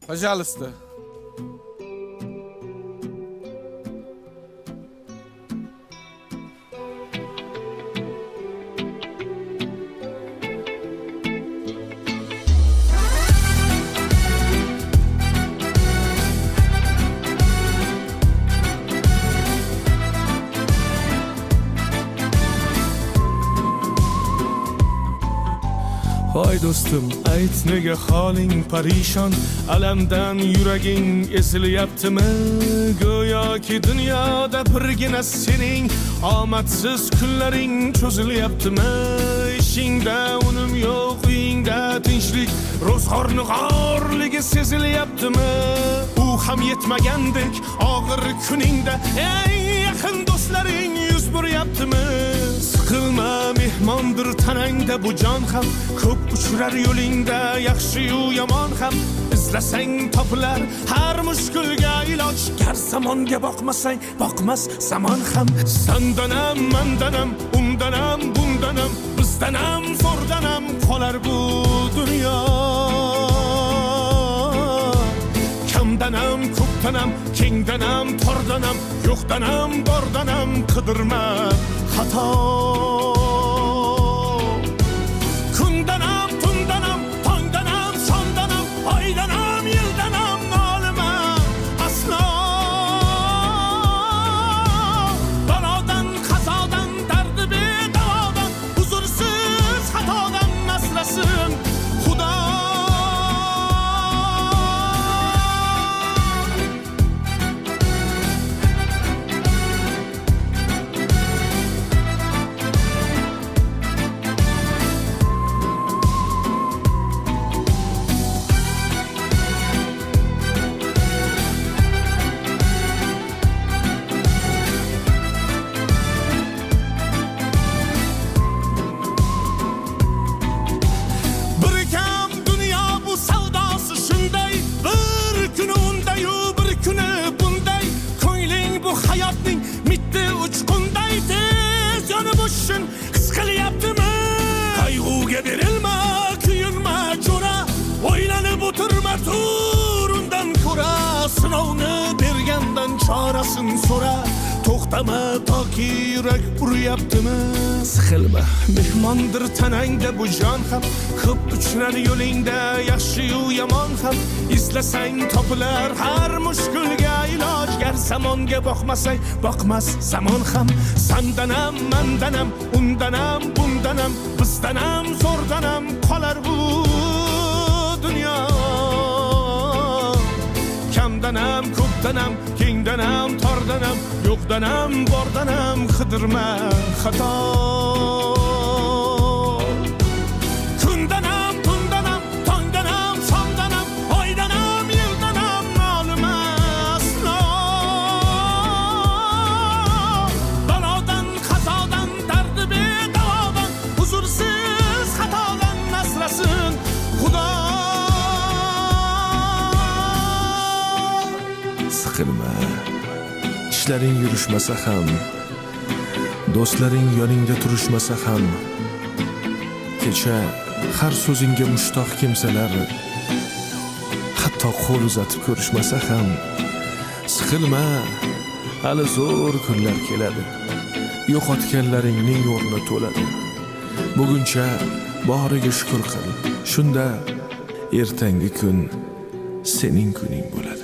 Пожалуйста. Voy do'stim, ayt nega holing parishon, alamdan yuraging ezilyaptimi? Go'yoki dunyoda birgina sening omadsiz kunlaring cho'zilyaptimi? Ishingda unum yo'q, uyingda tinchlik, ro'zg'orning g'orligi sezilyaptimi? U ham yetmagandek og'ir kuningda eng yaqin do'stlaring yuz buryaptimi? Siqilma, mehmondir tanangda bu jon ham, ko'p uchrar yo'lingda yaxshi-yu yomon ham. Izlasang topilar har mushkulga iloj, gar zamonga boqmasang boqmas zamon ham. Sandanam, mandanam, undanam, bundanam, bizdanam, zo'rdanam qolar bu dunyo. Kamdanam, ko'pdanam, kengdanam, tordanam, yo'qdanam, bordanam, qidirma xato. Kundanam, tundanam, tongdanam, sondanam, oydanam, yildanam nolima aslo. Balodan, qazodan, dardi bedavodan, huzursiz xatodan asrasin Xudo. Hayotning mitti uchqunday tez yonib o'shin his qilyaptimi? Qayg'uga berilma, kuyinma jo'ra, o'ylanib o'tirma, tur undan ko'ra. Sinovni bergandan chorasin so'ra, to'xtama toki yurak uryaptimi? Siqilma, mehmondir tanangda bu jon ham, ko'p uchrar yo'lingda yaxshi-yu yomon ham. Izlasang topilar har mushkulga iloj, gar zamonga boqmasang boqmas zamon ham. Sandanam, mandanam, undanam, bundanam, bizdanam, zo'rdanam qolar bu dunyo. Kamdanam, ko'pdanam, kengdanam, tordanam, yo'qdanam, bordanam, qidirma xato. Kundanam, tundanam, tongdanam, sondanam, oydanam, yildanam nolima aslo. Balodan, qazodan, dardi bedavodan, huzursiz xatodan asrasin Xudo. Siqilma, ishlaring yurishmasa ham, do'stlaring yoningda turishmasa ham, kecha har so'zingga mushtoq kimsalar hatto qo'l uzatib ko'rishmasa ham. Siqilma, hali zo'r kunlar keladi, yo'qotganlaringning o'rni to'ladi. Buguncha boriga shukr qil, shunda ertangi kun sening kuning bo'ladi.